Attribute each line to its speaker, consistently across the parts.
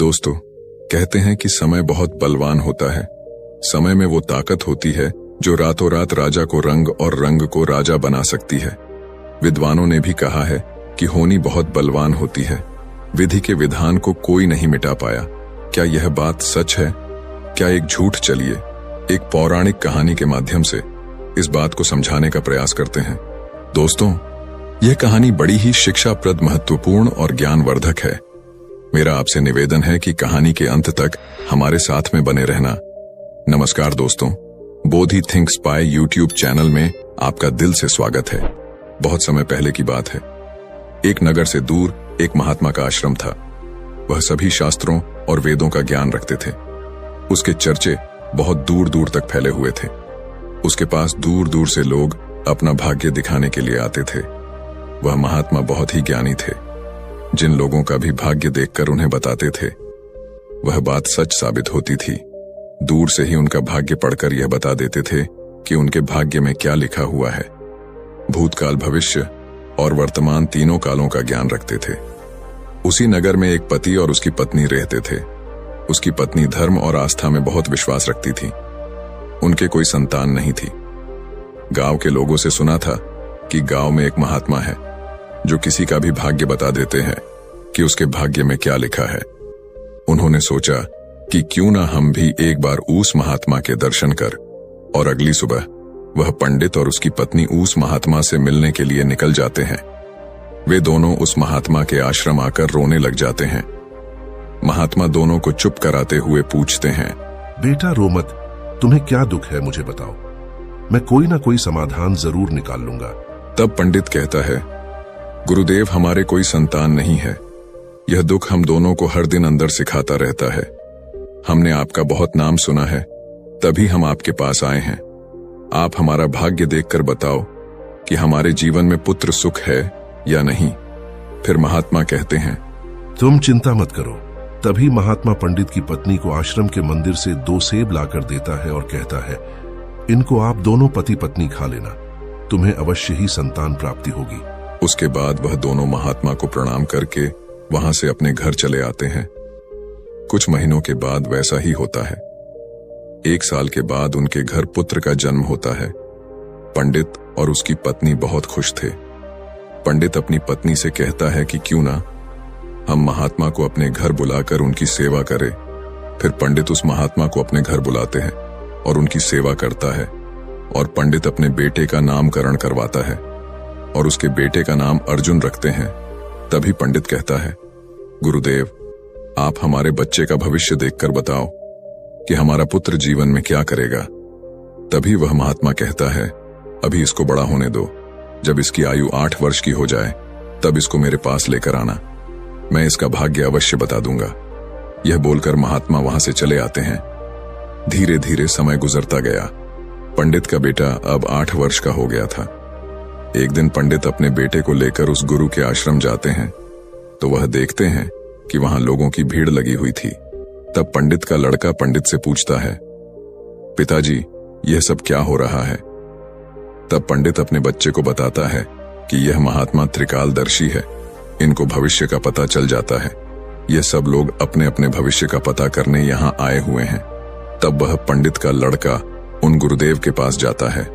Speaker 1: दोस्तों, कहते हैं कि समय बहुत बलवान होता है। समय में वो ताकत होती है जो रातों रात राजा को रंग और रंग को राजा बना सकती है। विद्वानों ने भी कहा है कि होनी बहुत बलवान होती है। विधि के विधान को कोई नहीं मिटा पाया। क्या यह बात सच है? क्या एक झूठ? चलिए एक पौराणिक कहानी के माध्यम से इस बात को समझाने का प्रयास करते हैं। दोस्तों, यह कहानी बड़ी ही शिक्षाप्रद, महत्वपूर्ण और ज्ञानवर्धक है। मेरा आपसे निवेदन है कि कहानी के अंत तक हमारे साथ में बने रहना। नमस्कार दोस्तों, बोधि थिंक्स बाय यूट्यूब चैनल में आपका दिल से स्वागत है। बहुत समय पहले की बात है। एक नगर से दूर एक महात्मा का आश्रम था। वह सभी शास्त्रों और वेदों का ज्ञान रखते थे। उसके चर्चे बहुत दूर दूर तक फैले हुए थे। उसके पास दूर दूर से लोग अपना भाग्य दिखाने के लिए आते थे। वह महात्मा बहुत ही ज्ञानी थे। जिन लोगों का भी भाग्य देखकर उन्हें बताते थे, वह बात सच साबित होती थी। दूर से ही उनका भाग्य पढ़कर यह बता देते थे कि उनके भाग्य में क्या लिखा हुआ है। भूतकाल, भविष्य और वर्तमान तीनों कालों का ज्ञान रखते थे। उसी नगर में एक पति और उसकी पत्नी रहते थे। उसकी पत्नी धर्म और आस्था में बहुत विश्वास रखती थी। उनके कोई संतान नहीं थी। गांव के लोगों से सुना था कि गांव में एक महात्मा है जो किसी का भी भाग्य बता देते हैं कि उसके भाग्य में क्या लिखा है। उन्होंने सोचा कि क्यों ना हम भी एक बार उस महात्मा के दर्शन कर, और अगली सुबह वह पंडित और उसकी पत्नी उस महात्मा से मिलने के लिए निकल जाते हैं। वे दोनों उस महात्मा के आश्रम आकर रोने लग जाते हैं। महात्मा दोनों को चुप कराते हुए पूछते हैं,
Speaker 2: बेटा रो मत, तुम्हें क्या दुख है मुझे बताओ, मैं कोई ना कोई समाधान जरूर निकाल लूंगा।
Speaker 1: तब पंडित कहता है, गुरुदेव, हमारे कोई संतान नहीं है। यह दुख हम दोनों को हर दिन अंदर सिखाता रहता है। हमने आपका बहुत नाम सुना है, तभी हम आपके पास आए हैं। आप हमारा भाग्य देखकर बताओ कि हमारे जीवन में पुत्र सुख है या नहीं। फिर महात्मा कहते हैं,
Speaker 2: तुम चिंता मत करो। तभी महात्मा पंडित की पत्नी को आश्रम के मंदिर से 2 सेब लाकर देता है और कहता है, इनको आप दोनों पति पत्नी खा लेना, तुम्हें अवश्य ही संतान प्राप्ति होगी।
Speaker 1: उसके बाद वह दोनों महात्मा को प्रणाम करके वहां से अपने घर चले आते हैं। कुछ महीनों के बाद वैसा ही होता है। 1 साल के बाद उनके घर पुत्र का जन्म होता है। पंडित और उसकी पत्नी बहुत खुश थे। पंडित अपनी पत्नी से कहता है कि क्यों ना हम महात्मा को अपने घर बुलाकर उनकी सेवा करें। फिर पंडित उस महात्मा को अपने घर बुलाते हैं और उनकी सेवा करता है, और पंडित अपने बेटे का नामकरण करवाता है और उसके बेटे का नाम अर्जुन रखते हैं। तभी पंडित कहता है, गुरुदेव, आप हमारे बच्चे का भविष्य देखकर बताओ कि हमारा पुत्र जीवन में क्या करेगा। तभी वह महात्मा कहता है, अभी इसको बड़ा होने दो। जब इसकी आयु 8 वर्ष की हो जाए तब इसको मेरे पास लेकर आना, मैं इसका भाग्य अवश्य बता दूंगा। यह बोलकर महात्मा वहां से चले आते हैं। धीरे धीरे समय गुजरता गया। पंडित का बेटा अब 8 वर्ष का हो गया था। एक दिन पंडित अपने बेटे को लेकर उस गुरु के आश्रम जाते हैं तो वह देखते हैं कि वहां लोगों की भीड़ लगी हुई थी। तब पंडित का लड़का पंडित से पूछता है, पिताजी, यह सब क्या हो रहा है? तब पंडित अपने बच्चे को बताता है कि यह महात्मा त्रिकालदर्शी है। इनको भविष्य का पता चल जाता है। यह सब लोग अपने अपने भविष्य का पता करने यहाँ आए हुए हैं। तब वह पंडित का लड़का उन गुरुदेव के पास जाता है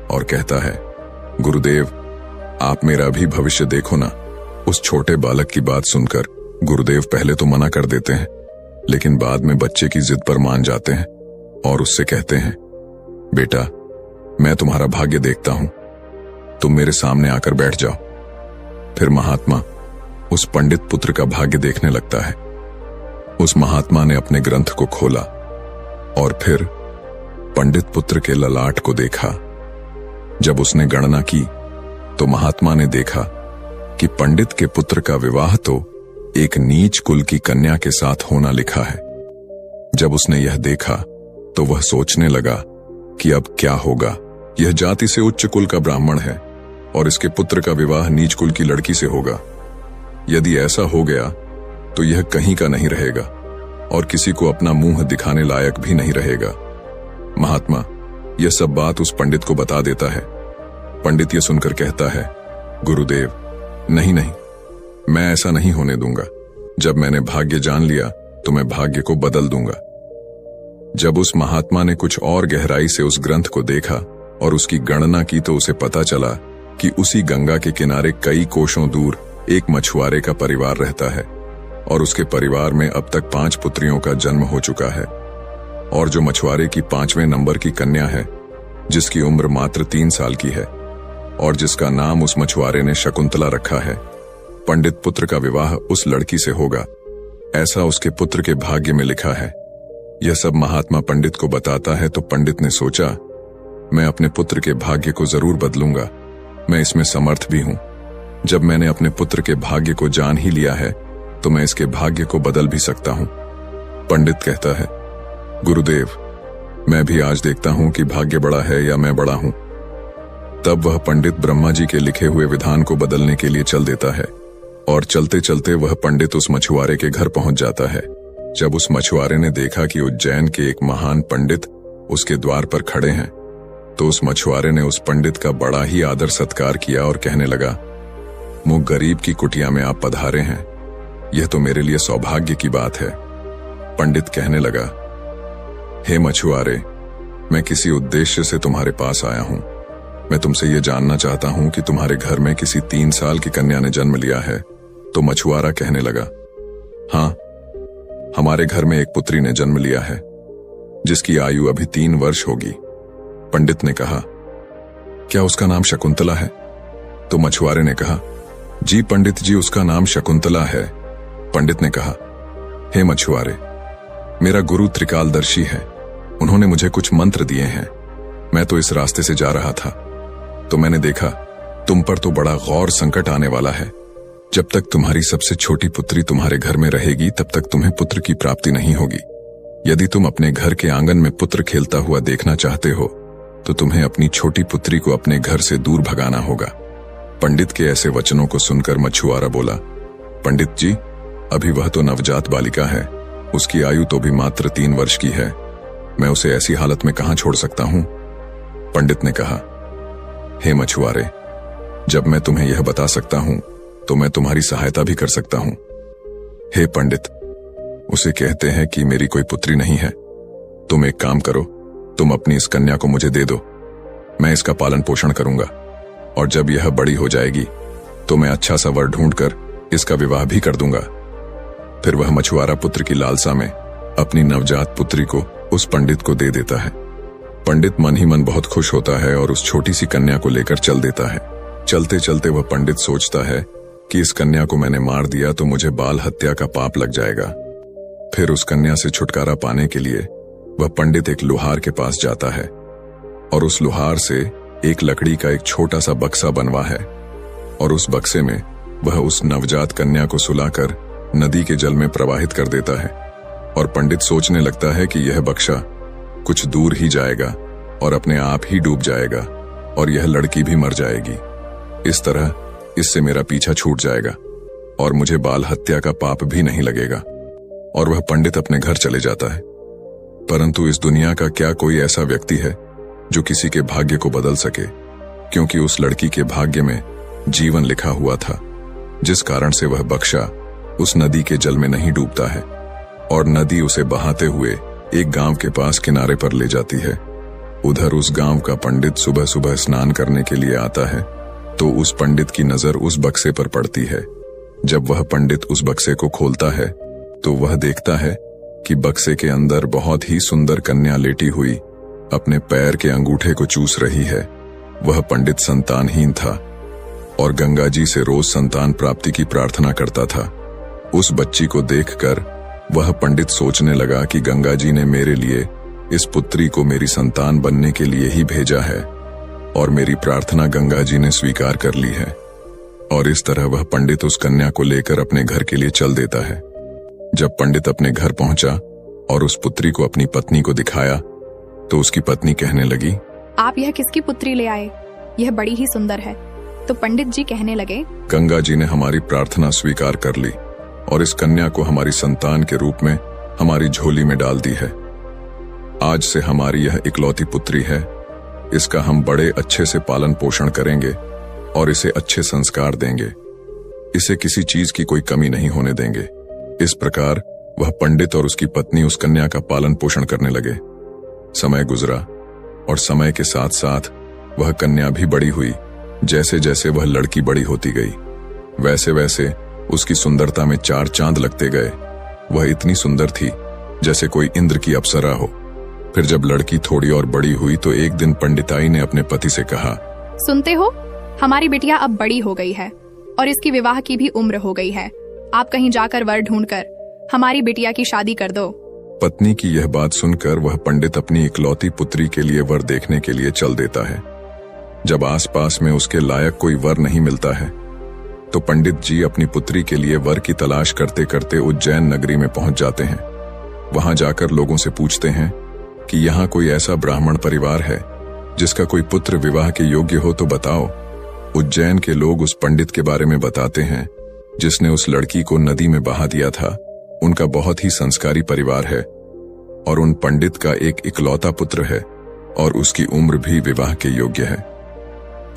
Speaker 1: और कहता है, गुरुदेव, आप मेरा भी भविष्य देखो ना। उस छोटे बालक की बात सुनकर गुरुदेव पहले तो मना कर देते हैं, लेकिन बाद में बच्चे की जिद पर मान जाते हैं और उससे कहते हैं, बेटा, मैं तुम्हारा भाग्य देखता हूं, तुम मेरे सामने आकर बैठ जाओ। फिर महात्मा उस पंडित पुत्र का भाग्य देखने लगता है। उस महात्मा ने अपने ग्रंथ को खोला और फिर पंडित पुत्र के ललाट को देखा। जब उसने गणना की तो महात्मा ने देखा कि पंडित के पुत्र का विवाह तो एक नीच कुल की कन्या के साथ होना लिखा है। जब उसने यह देखा तो वह सोचने लगा कि अब क्या होगा। यह जाति से उच्च कुल का ब्राह्मण है और इसके पुत्र का विवाह नीच कुल की लड़की से होगा। यदि ऐसा हो गया तो यह कहीं का नहीं रहेगा और किसी को अपना मुंह दिखाने लायक भी नहीं रहेगा। महात्मा यह सब बात उस पंडित को बता देता है। पंडित यह सुनकर कहता है, गुरुदेव, नहीं नहीं, मैं ऐसा नहीं होने दूंगा। जब मैंने भाग्य जान लिया तो मैं भाग्य को बदल दूंगा। जब उस महात्मा ने कुछ और गहराई से उस ग्रंथ को देखा और उसकी गणना की तो उसे पता चला कि उसी गंगा के किनारे कई कोसों दूर एक मछुआरे का परिवार रहता है और उसके परिवार में अब तक 5 पुत्रियों का जन्म हो चुका है। और जो मछुआरे की 5वें नंबर की कन्या है, जिसकी उम्र मात्र 3 साल की है और जिसका नाम उस मछुआरे ने शकुंतला रखा है, पंडित पुत्र का विवाह उस लड़की से होगा, ऐसा उसके पुत्र के भाग्य में लिखा है। यह सब महात्मा पंडित को बताता है तो पंडित ने सोचा, मैं अपने पुत्र के भाग्य को जरूर बदलूंगा, मैं इसमें समर्थ भी हूं। जब मैंने अपने पुत्र के भाग्य को जान ही लिया है तो मैं इसके भाग्य को बदल भी सकता हूं। पंडित कहता है, गुरुदेव, मैं भी आज देखता हूं कि भाग्य बड़ा है या मैं बड़ा हूं। तब वह पंडित ब्रह्मा जी के लिखे हुए विधान को बदलने के लिए चल देता है और चलते चलते वह पंडित उस मछुआरे के घर पहुंच जाता है। जब उस मछुआरे ने देखा कि उज्जैन के एक महान पंडित उसके द्वार पर खड़े हैं तो उस मछुआरे ने उस पंडित का बड़ा ही आदर सत्कार किया और कहने लगा, मुझ गरीब की कुटिया में आप पधारे हैं, यह तो मेरे लिए सौभाग्य की बात है। पंडित कहने लगा, हे मछुआरे, मैं किसी उद्देश्य से तुम्हारे पास आया हूं। मैं तुमसे यह जानना चाहता हूं कि तुम्हारे घर में किसी 3 साल की कन्या ने जन्म लिया है। तो मछुआरा कहने लगा, हाँ, हमारे घर में एक पुत्री ने जन्म लिया है जिसकी आयु अभी 3 वर्ष होगी। पंडित ने कहा, क्या उसका नाम शकुंतला है? तो मछुआरे ने कहा, जी पंडित जी, उसका नाम शकुंतला है। पंडित ने कहा, हे मछुआरे, मेरा गुरु त्रिकालदर्शी है, उन्होंने मुझे कुछ मंत्र दिए हैं। मैं तो इस रास्ते से जा रहा था तो मैंने देखा तुम पर तो बड़ा गौर संकट आने वाला है। जब तक तुम्हारी सबसे छोटी पुत्री तुम्हारे घर में रहेगी तब तक तुम्हें पुत्र की प्राप्ति नहीं होगी। यदि तुम अपने घर के आंगन में पुत्र खेलता हुआ देखना चाहते हो तो तुम्हें अपनी छोटी पुत्री को अपने घर से दूर भगाना होगा। पंडित के ऐसे वचनों को सुनकर मछुआरा बोला, पंडित जी, अभी वह तो नवजात बालिका है, उसकी आयु तो भी मात्र 3 वर्ष की है, मैं उसे ऐसी हालत में कहां छोड़ सकता हूं? पंडित ने कहा, हे मछुआरे, जब मैं तुम्हें यह बता सकता हूं तो मैं तुम्हारी सहायता भी कर सकता हूं। हे पंडित, उसे कहते हैं कि मेरी कोई पुत्री नहीं है। तुम एक काम करो, तुम अपनी इस कन्या को मुझे दे दो, मैं इसका पालन पोषण करूंगा और जब यह बड़ी हो जाएगी तो मैं अच्छा सा वर ढूंढकर इसका विवाह भी कर दूंगा। फिर वह मछुआरा पुत्र की लालसा में अपनी नवजात पुत्री को उस पंडित को दे देता है। पंडित मन ही मन बहुत खुश होता है और उस छोटी सी कन्या को लेकर चल देता है। चलते चलते वह पंडित सोचता है कि इस कन्या को मैंने मार दिया तो मुझे बाल हत्या का पाप लग जाएगा। फिर उस कन्या से छुटकारा पाने के लिए वह पंडित एक लुहार के पास जाता है और उस लुहार से एक लकड़ी का एक छोटा सा बक्सा बनवा है और उस बक्से में वह उस नवजात कन्या को सुलाकर नदी के जल में प्रवाहित कर देता है और पंडित सोचने लगता है कि यह बक्सा कुछ दूर ही जाएगा और अपने आप ही डूब जाएगा और यह लड़की भी मर जाएगी। इस तरह इससे मेरा पीछा छूट जाएगा और मुझे बाल हत्या का पाप भी नहीं लगेगा। और वह पंडित अपने घर चले जाता है। परंतु इस दुनिया का क्या कोई ऐसा व्यक्ति है जो किसी के भाग्य को बदल सके? क्योंकि उस लड़की के भाग्य में जीवन लिखा हुआ था, जिस कारण से वह बक्सा उस नदी के जल में नहीं डूबता है और नदी उसे बहाते हुए एक गांव के पास किनारे पर ले जाती है। उधर उस गांव का पंडित सुबह सुबह स्नान करने के लिए आता है तो उस पंडित की नजर उस बक्से पर पड़ती है। जब वह पंडित उस बक्से को खोलता है तो वह देखता है कि बक्से के अंदर बहुत ही सुंदर कन्या लेटी हुई अपने पैर के अंगूठे को चूस रही है। वह पंडित संतानहीन था और गंगा जी से रोज संतान प्राप्ति की प्रार्थना करता था। उस बच्ची को देखकर वह पंडित सोचने लगा कि गंगा जी ने मेरे लिए इस पुत्री को मेरी संतान बनने के लिए ही भेजा है और मेरी प्रार्थना गंगा जी ने स्वीकार कर ली है। और इस तरह वह पंडित उस कन्या को लेकर अपने घर के लिए चल देता है। जब पंडित अपने घर पहुंचा और उस पुत्री को अपनी पत्नी को दिखाया तो उसकी पत्नी कहने लगी,
Speaker 3: आप यह किसकी पुत्री ले आए? यह बड़ी ही सुंदर है। तो पंडित जी कहने लगे,
Speaker 1: गंगा जी ने हमारी प्रार्थना स्वीकार कर ली और इस कन्या को हमारी संतान के रूप में हमारी झोली में डाल दी है। आज से हमारी यह इकलौती पुत्री है। इसका हम बड़े अच्छे से पालन पोषण करेंगे और इसे अच्छे संस्कार देंगे। इसे किसी चीज की कोई कमी नहीं होने देंगे। इस प्रकार वह पंडित और उसकी पत्नी उस कन्या का पालन पोषण करने लगे। समय गुजरा और समय के साथ साथ वह कन्या भी बड़ी हुई। जैसे जैसे वह लड़की बड़ी होती गई, वैसे वैसे उसकी सुंदरता में चार चांद लगते गए। वह इतनी सुंदर थी जैसे कोई इंद्र की अप्सरा हो। फिर जब लड़की थोड़ी और बड़ी हुई तो एक दिन पंडिताई ने अपने पति से कहा,
Speaker 3: सुनते हो, हमारी बिटिया अब बड़ी हो गई है और इसकी विवाह की भी उम्र हो गई है। आप कहीं जाकर वर ढूंढकर हमारी बिटिया की शादी कर दो।
Speaker 1: पत्नी की यह बात सुनकर वह पंडित अपनी इकलौती पुत्री के लिए वर देखने के लिए चल देता है। जब आसपास में उसके लायक कोई वर नहीं मिलता है तो पंडित जी अपनी पुत्री के लिए वर की तलाश करते करते उज्जैन नगरी में पहुंच जाते हैं। वहां जाकर लोगों से पूछते हैं कि यहाँ कोई ऐसा ब्राह्मण परिवार है जिसका कोई पुत्र विवाह के योग्य हो तो बताओ। उज्जैन के लोग उस पंडित के बारे में बताते हैं जिसने उस लड़की को नदी में बहा दिया था। उनका बहुत ही संस्कारी परिवार है और उन पंडित का एक इकलौता पुत्र है और उसकी उम्र भी विवाह के योग्य है।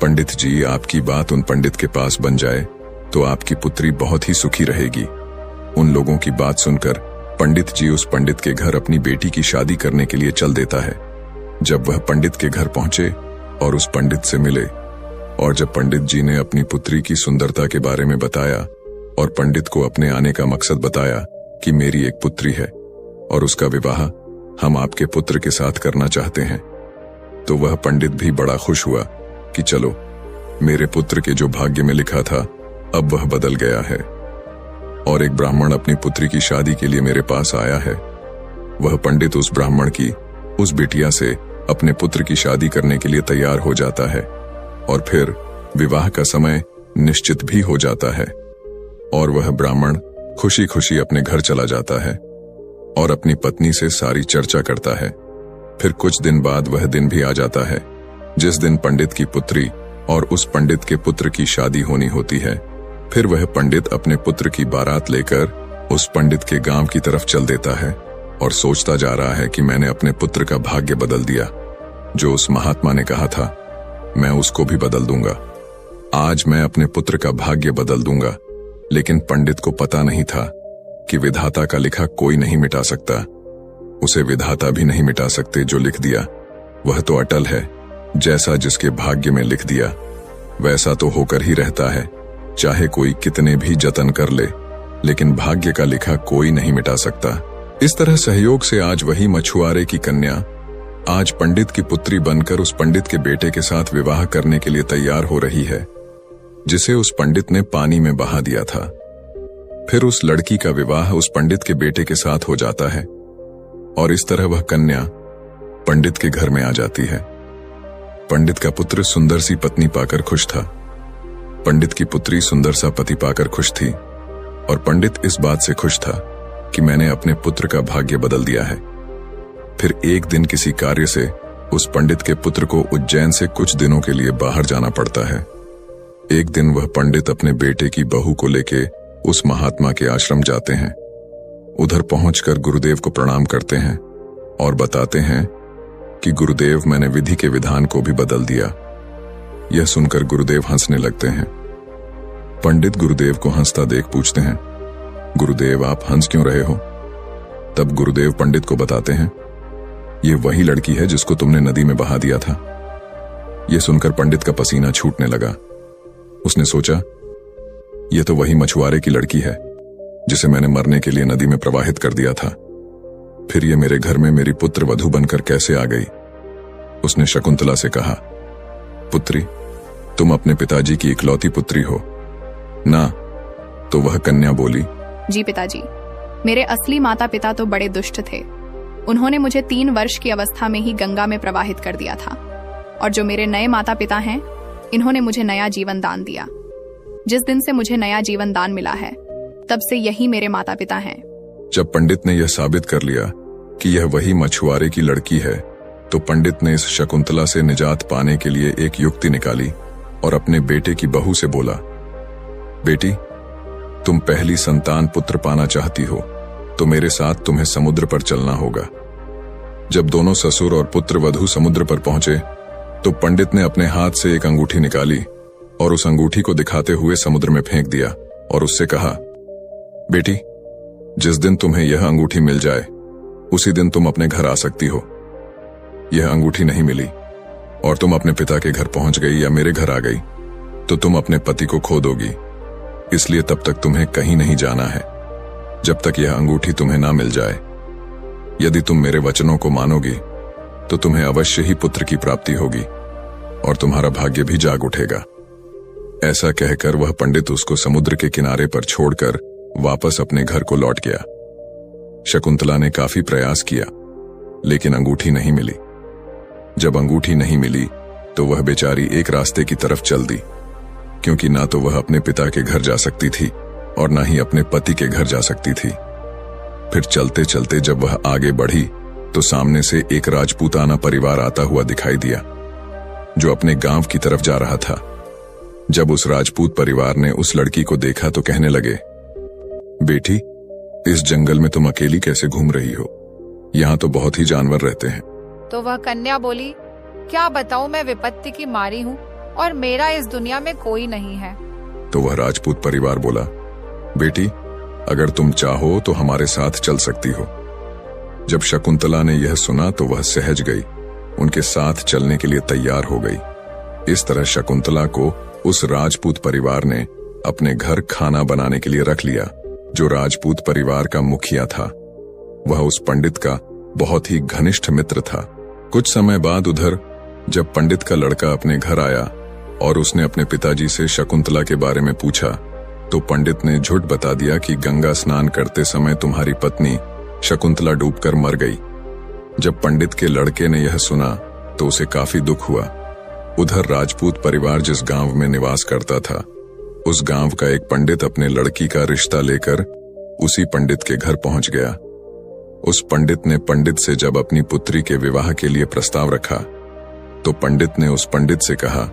Speaker 1: पंडित जी, आपकी बात उन पंडित के पास बन जाए तो आपकी पुत्री बहुत ही सुखी रहेगी। उन लोगों की बात सुनकर पंडित जी उस पंडित के घर अपनी बेटी की शादी करने के लिए चल देता है। जब वह पंडित के घर पहुंचे और उस पंडित से मिले और जब पंडित जी ने अपनी पुत्री की सुंदरता के बारे में बताया और पंडित को अपने आने का मकसद बताया कि मेरी एक पुत्री है और उसका विवाह हम आपके पुत्र के साथ करना चाहते हैं, तो वह पंडित भी बड़ा खुश हुआ कि चलो, मेरे पुत्र के जो भाग्य में लिखा था अब वह बदल गया है और एक ब्राह्मण अपनी पुत्री की शादी के लिए मेरे पास आया है। वह पंडित उस ब्राह्मण की उस बिटिया से अपने पुत्र की शादी करने के लिए तैयार हो जाता है और फिर विवाह का समय निश्चित भी हो जाता है और वह ब्राह्मण खुशी खुशी अपने घर चला जाता है और अपनी पत्नी से सारी चर्चा करता है। फिर कुछ दिन बाद वह दिन भी आ जाता है जिस दिन पंडित की पुत्री और उस पंडित के पुत्र की शादी होनी होती है। फिर वह पंडित अपने पुत्र की बारात लेकर उस पंडित के गांव की तरफ चल देता है और सोचता जा रहा है कि मैंने अपने पुत्र का भाग्य बदल दिया। जो उस महात्मा ने कहा था मैं उसको भी बदल दूंगा। आज मैं अपने पुत्र का भाग्य बदल दूंगा। लेकिन पंडित को पता नहीं था कि विधाता का लिखा कोई नहीं मिटा सकता। उसे विधाता भी नहीं मिटा सकते। जो लिख दिया वह तो अटल है। जैसा जिसके भाग्य में लिख दिया वैसा तो होकर ही रहता है, चाहे कोई कितने भी जतन कर ले, लेकिन भाग्य का लिखा कोई नहीं मिटा सकता। इस तरह सहयोग से आज वही मछुआरे की कन्या आज पंडित की पुत्री बनकर उस पंडित के बेटे के साथ विवाह करने के लिए तैयार हो रही है जिसे उस पंडित ने पानी में बहा दिया था। फिर उस लड़की का विवाह उस पंडित के बेटे के साथ हो जाता है और इस तरह वह कन्या पंडित के घर में आ जाती है। पंडित का पुत्र सुंदर सी पत्नी पाकर खुश था। पंडित की पुत्री सुंदर सा पति पाकर खुश थी और पंडित इस बात से खुश था कि मैंने अपने पुत्र का भाग्य बदल दिया है। फिर एक दिन किसी कार्य से उस पंडित के पुत्र को उज्जैन से कुछ दिनों के लिए बाहर जाना पड़ता है। एक दिन वह पंडित अपने बेटे की बहू को लेके उस महात्मा के आश्रम जाते हैं। उधर पहुंचकर गुरुदेव को प्रणाम करते हैं और बताते हैं कि गुरुदेव, मैंने विधि के विधान को भी बदल दिया। यह सुनकर गुरुदेव हंसने लगते हैं। पंडित गुरुदेव को हंसता देख पूछते हैं, गुरुदेव आप हंस क्यों रहे हो? तब गुरुदेव पंडित को बताते हैं, ये वही लड़की है जिसको तुमने नदी में बहा दिया था। यह सुनकर पंडित का पसीना छूटने लगा। उसने सोचा, यह तो वही मछुआरे की लड़की है जिसे मैंने मरने के लिए नदी में प्रवाहित कर दिया था। फिर ये मेरे घर में मेरी पुत्र वधू बनकर कैसे आ गई? उसने शकुंतला से कहा, पुत्री, तुम अपने पिताजी की इकलौती पुत्री हो ना? तो वह कन्या बोली,
Speaker 3: जी पिताजी, मेरे असली माता पिता तो बड़े दुष्ट थे। उन्होंने मुझे 3 वर्ष की अवस्था में ही गंगा में प्रवाहित कर दिया था और जो मेरे नए माता पिता हैं, इन्होंने मुझे नया जीवन दान दिया। जिस दिन से मुझे नया जीवन दान मिला है तब से यही मेरे माता पिता हैं।
Speaker 1: जब पंडित ने यह साबित कर लिया कि यह वही मछुआरे की लड़की है तो पंडित ने इस शकुंतला से निजात पाने के लिए एक युक्ति निकाली और अपने बेटे की बहू से बोला, बेटी, तुम पहली संतान पुत्र पाना चाहती हो तो मेरे साथ तुम्हें समुद्र पर चलना होगा। जब दोनों ससुर और पुत्र वधू समुद्र पर पहुंचे तो पंडित ने अपने हाथ से एक अंगूठी निकाली और उस अंगूठी को दिखाते हुए समुद्र में फेंक दिया और उससे कहा, बेटी, जिस दिन तुम्हें यह अंगूठी मिल जाए उसी दिन तुम अपने घर आ सकती हो। यह अंगूठी नहीं मिली और तुम अपने पिता के घर पहुंच गई या मेरे घर आ गई तो तुम अपने पति को खो दोगी। इसलिए तब तक तुम्हें कहीं नहीं जाना है जब तक यह अंगूठी तुम्हें ना मिल जाए। यदि तुम मेरे वचनों को मानोगी तो तुम्हें अवश्य ही पुत्र की प्राप्ति होगी और तुम्हारा भाग्य भी जाग उठेगा। ऐसा कहकर वह पंडित उसको समुद्र के किनारे पर छोड़कर वापस अपने घर को लौट गया। शकुंतला ने काफी प्रयास किया लेकिन अंगूठी नहीं मिली। जब अंगूठी नहीं मिली तो वह बेचारी एक रास्ते की तरफ चल दी, क्योंकि ना तो वह अपने पिता के घर जा सकती थी और ना ही अपने पति के घर जा सकती थी। फिर चलते चलते जब वह आगे बढ़ी तो सामने से एक राजपूताना परिवार आता हुआ दिखाई दिया जो अपने गांव की तरफ जा रहा था। जब उस राजपूत परिवार ने उस लड़की को देखा तो कहने लगे, बेटी, इस जंगल में तुम अकेली कैसे घूम रही हो? यहाँ तो बहुत ही जानवर रहते हैं।
Speaker 4: तो वह कन्या बोली, क्या बताऊं, मैं विपत्ति की मारी हूँ और मेरा इस दुनिया में कोई नहीं है।
Speaker 1: तो वह राजपूत परिवार बोला, बेटी, अगर तुम चाहो तो हमारे साथ चल सकती हो। जब शकुंतला ने यह सुना तो वह सहज गई, उनके साथ चलने के लिए तैयार हो गई। इस तरह शकुंतला को उस राजपूत परिवार ने अपने घर खाना बनाने के लिए रख लिया। जो राजपूत परिवार का मुखिया था वह उस पंडित का बहुत ही घनिष्ठ मित्र था। कुछ समय बाद उधर जब पंडित का लड़का अपने घर आया और उसने अपने पिताजी से शकुंतला के बारे में पूछा तो पंडित ने झूठ बता दिया कि गंगा स्नान करते समय तुम्हारी पत्नी शकुंतला डूबकर मर गई। जब पंडित के लड़के ने यह सुना तो उसे काफी दुख हुआ। उधर राजपूत परिवार जिस गांव में निवास करता था उस गांव का एक पंडित अपने लड़की का रिश्ता लेकर उसी पंडित के घर पहुंच गया। उस पंडित ने पंडित से जब अपनी पुत्री के विवाह के लिए प्रस्ताव रखा तो पंडित ने उस पंडित से कहा,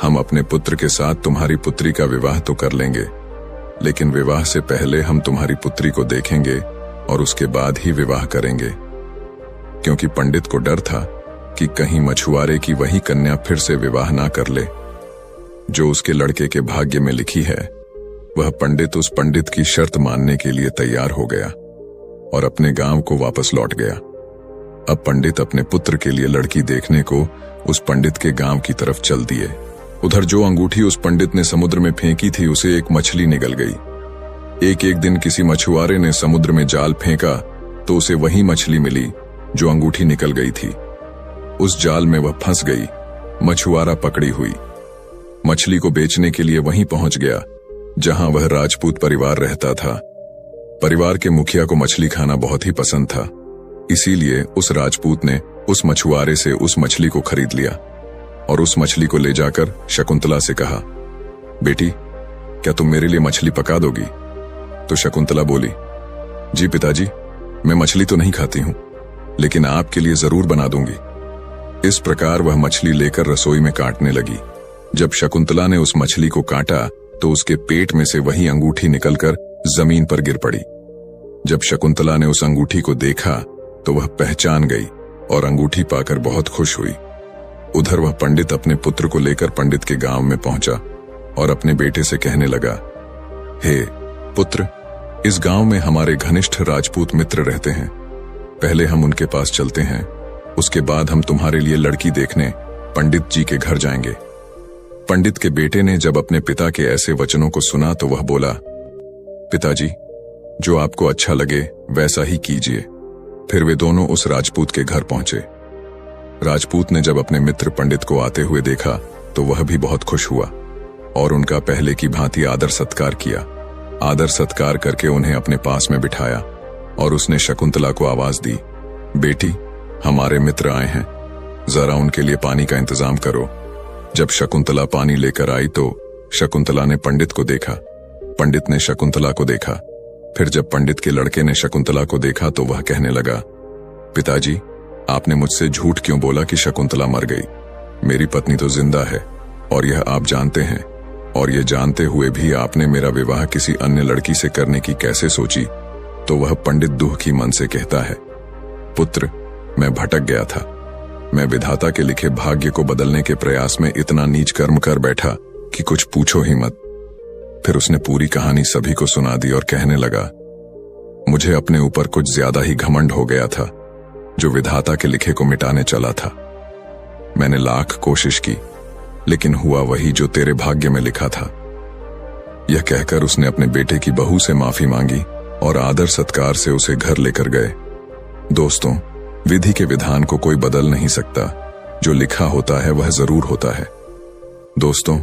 Speaker 1: हम अपने पुत्र के साथ तुम्हारी पुत्री का विवाह तो कर लेंगे, लेकिन विवाह से पहले हम तुम्हारी पुत्री को देखेंगे और उसके बाद ही विवाह करेंगे। क्योंकि पंडित को डर था कि कहीं मछुआरे की वही कन्या फिर से विवाह ना कर ले जो उसके लड़के के भाग्य में लिखी है। वह पंडित उस पंडित की शर्त मानने के लिए तैयार हो गया और अपने गांव को वापस लौट गया। अब पंडित अपने पुत्र के लिए लड़की देखने को उस पंडित के गांव की तरफ चल दिए। उधर जो अंगूठी उस पंडित ने समुद्र में फेंकी थी उसे एक मछली निगल गई। एक दिन किसी मछुआरे ने समुद्र में जाल फेंका तो उसे वही मछली मिली जो अंगूठी निकल गई थी। उस जाल में वह फंस गई। मछुआरा पकड़ी हुई। मछली को बेचने के लिए वहीं पहुंच गया जहां वह राजपूत परिवार रहता था। परिवार के मुखिया को मछली खाना बहुत ही पसंद था, इसीलिए उस राजपूत ने उस मछुआरे से उस मछली को खरीद लिया और उस मछली को ले जाकर शकुंतला से कहा, बेटी, क्या तुम मेरे लिए मछली पका दोगी? तो शकुंतला बोली, जी पिताजी, मैं मछली तो नहीं खाती हूं, लेकिन आपके लिए जरूर बना दूंगी। इस प्रकार वह मछली लेकर रसोई में काटने लगी। जब शकुंतला ने उस मछली को काटा तो उसके पेट में से वही अंगूठी निकलकर जमीन पर गिर पड़ी। जब शकुंतला ने उस अंगूठी को देखा तो वह पहचान गई और अंगूठी पाकर बहुत खुश हुई। उधर वह पंडित अपने पुत्र को लेकर पंडित के गांव में पहुंचा और अपने बेटे से कहने लगा, हे पुत्र, इस गांव में हमारे घनिष्ठ राजपूत मित्र रहते हैं। पहले हम उनके पास चलते हैं, उसके बाद हम तुम्हारे लिए लड़की देखने पंडित जी के घर जाएंगे। पंडित के बेटे ने जब अपने पिता के ऐसे वचनों को सुना तो वह बोला, पिताजी, जो आपको अच्छा लगे वैसा ही कीजिए। फिर वे दोनों उस राजपूत के घर पहुंचे। राजपूत ने जब अपने मित्र पंडित को आते हुए देखा तो वह भी बहुत खुश हुआ और उनका पहले की भांति आदर सत्कार किया। आदर सत्कार करके उन्हें अपने पास में बिठाया और उसने शकुंतला को आवाज दी, बेटी, हमारे मित्र आए हैं, जरा उनके लिए पानी का इंतजाम करो। जब शकुंतला पानी लेकर आई तो शकुंतला ने पंडित को देखा, पंडित ने शकुंतला को देखा। फिर जब पंडित के लड़के ने शकुंतला को देखा तो वह कहने लगा, पिताजी, आपने मुझसे झूठ क्यों बोला कि शकुंतला मर गई? मेरी पत्नी तो जिंदा है और यह आप जानते हैं, और यह जानते हुए भी आपने मेरा विवाह किसी अन्य लड़की से करने की कैसे सोची? तो वह पंडित दुखी मन से कहता है, पुत्र, मैं भटक गया था। मैं विधाता के लिखे भाग्य को बदलने के प्रयास में इतना नीच कर्म कर बैठा कि कुछ पूछो ही मत। फिर उसने पूरी कहानी सभी को सुना दी और कहने लगा, मुझे अपने ऊपर कुछ ज्यादा ही घमंड हो गया था, जो विधाता के लिखे को मिटाने चला था। मैंने लाख कोशिश की, लेकिन हुआ वही जो तेरे भाग्य में लिखा था। यह कहकर उसने अपने बेटे की बहू से माफी मांगी और आदर सत्कार से उसे घर लेकर गए। दोस्तों, विधि के विधान को कोई बदल नहीं सकता, जो लिखा होता है वह जरूर होता है। दोस्तों,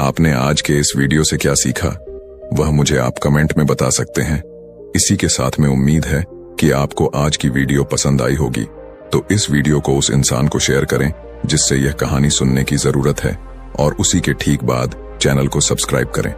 Speaker 1: आपने आज के इस वीडियो से क्या सीखा, वह मुझे आप कमेंट में बता सकते हैं। इसी के साथ में उम्मीद है कि आपको आज की वीडियो पसंद आई होगी, तो इस वीडियो को उस इंसान को शेयर करें जिससे यह कहानी सुनने की जरूरत है, और उसी के ठीक बाद चैनल को सब्सक्राइब करें।